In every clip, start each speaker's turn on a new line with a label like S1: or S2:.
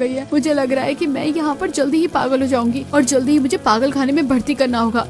S1: गई है। मुझे लग रहा है कि मैं यहाँ पर जल्दी ही पागल हो जाऊंगी और जल्दी ही मुझे पागल खाने में भर्ती करना होगा।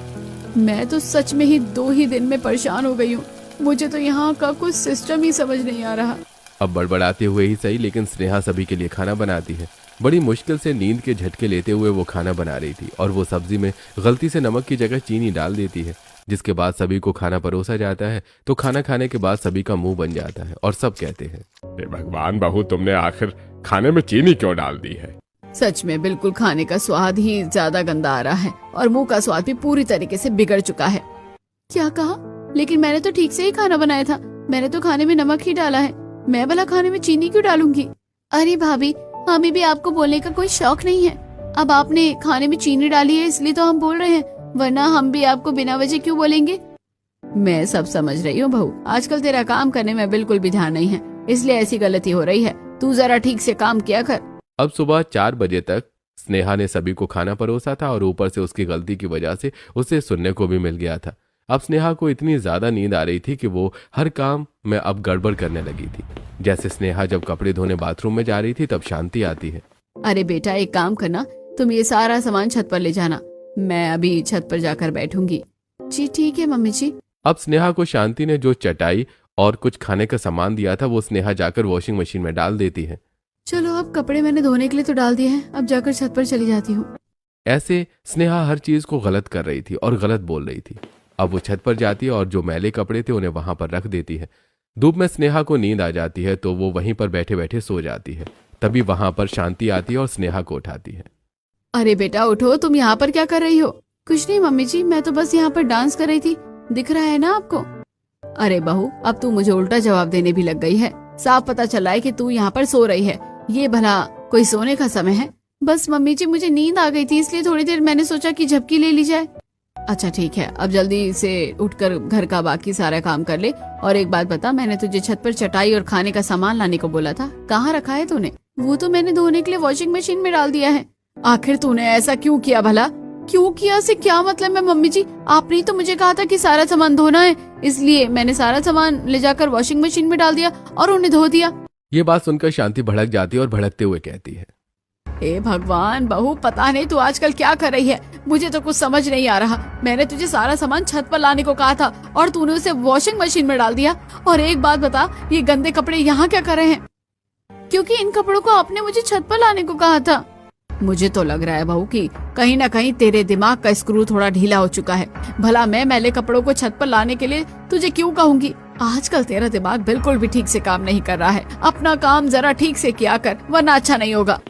S1: मैं तो सच में ही 2 ही दिन में परेशान हो गई हूँ। मुझे तो यहाँ का कुछ सिस्टम ही समझ नहीं आ रहा।
S2: अब बड़बड़ाते हुए ही सही, लेकिन स्नेहा सभी के लिए खाना बनाती है। बड़ी मुश्किल से नींद के झटके लेते हुए वो खाना बना रही थी और वो सब्जी में गलती से नमक की जगह चीनी डाल देती है, जिसके बाद सभी को खाना परोसा जाता है। तो खाना खाने के बाद सभी का मुंह बन जाता है और सब कहते हैं,
S3: भगवान बहू, तुमने आखिर खाने में चीनी क्यों डाल दी है?
S1: सच में बिल्कुल खाने का स्वाद ही ज्यादा गंदा आ रहा है और मुंह का स्वाद भी पूरी तरीके से बिगड़ चुका है। क्या कहा? लेकिन मैंने तो ठीक से ही खाना बनाया था। मैंने तो खाने में नमक ही डाला है। मैं भला खाने में चीनी क्यों डालूंगी? अरे भाभी, हमें भी आपको बोलने का कोई शौक नहीं है। अब आपने खाने में चीनी डाली है इसलिए तो हम बोल रहे हैं, वरना हम भी आपको बिना वजह क्यों बोलेंगे? मैं सब समझ रही हूँ बहू, आजकल तेरा काम करने में बिल्कुल भी ध्यान नहीं है, इसलिए ऐसी गलती हो रही है। तू जरा ठीक से काम किया कर।
S2: अब सुबह 4 बजे तक स्नेहा ने सभी को खाना परोसा था और ऊपर से उसकी गलती की वजह से उसे सुनने को भी मिल गया था। अब स्नेहा को इतनी ज्यादा नींद आ रही थी कि वो हर काम में अब गड़बड़ करने लगी थी। जैसे स्नेहा जब कपड़े धोने बाथरूम में जा रही थी तब शांति आती है।
S1: अरे बेटा, एक काम करना, तुम ये सारा सामान छत पर ले जाना, मैं अभी छत पर जाकर बैठूंगी। जी ठीक है मम्मी जी।
S2: अब स्नेहा को शांति ने जो चटाई और कुछ खाने का सामान दिया था वो स्नेहा जाकर वॉशिंग मशीन में डाल देती है।
S1: चलो, अब कपड़े मैंने धोने के लिए तो डाल दिए हैं, अब जाकर छत पर चली जाती हूँ।
S2: ऐसे स्नेहा हर चीज को गलत कर रही थी और गलत बोल रही थी। अब वो छत पर जाती है और जो मैले कपड़े थे उन्हें वहां पर रख देती है। धूप में स्नेहा को नींद आ जाती है तो वो वहीं पर बैठे बैठे सो जाती है। तभी वहां पर शांति आती है और स्नेहा को उठाती है।
S1: अरे बेटा उठो, तुम यहाँ पर क्या कर रही हो? कुछ नहीं मम्मी जी, मैं तो बस यहाँ पर डांस कर रही थी, दिख रहा है ना आपको? अरे बहू, अब तू मुझे उल्टा जवाब देने भी लग गई है। साफ पता चला है कि तू यहाँ पर सो रही है। ये भला कोई सोने का समय है? बस मम्मी जी, मुझे नींद आ गई थी इसलिए थोड़ी देर मैंने सोचा कि झपकी ले ली जाए। अच्छा ठीक है, अब जल्दी से उठकर घर का बाकी सारा काम कर ले। और एक बात बता, मैंने तुझे छत पर चटाई और खाने का सामान लाने को बोला था, कहाँ रखा है तूने? वो तो मैंने धोने के लिए वॉशिंग मशीन में डाल दिया है। आखिर तूने ऐसा क्यों किया भला? क्यों किया से क्या मतलब है मम्मी जी? आपने ही तो मुझे कहा था कि सारा सामान धोना है, इसलिए मैंने सारा सामान ले जाकर वॉशिंग मशीन में डाल दिया और उन्हें धो दिया।
S2: ये बात सुनकर शांति भड़क जाती है और भड़कते हुए कहती है,
S1: हे भगवान बहू, पता नहीं तू आजकल क्या कर रही है, मुझे तो कुछ समझ नहीं आ रहा। मैंने तुझे सारा सामान छत पर लाने को कहा था और तूने उसे वॉशिंग मशीन में डाल दिया। और एक बात बता, ये गंदे कपड़े यहाँ क्या कर रहे हैं? क्योंकि इन कपड़ों को आपने मुझे छत पर लाने को कहा था। मुझे तो लग रहा है बहू कि कहीं ना कहीं तेरे दिमाग का स्क्रू थोड़ा ढीला हो चुका है। भला मैं मैले कपड़ों को छत पर लाने के लिए तुझे क्यों कहूंगी? आजकल तेरा दिमाग बिल्कुल भी ठीक से काम नहीं कर रहा है। अपना काम जरा ठीक से किया कर, वरना अच्छा नहीं होगा।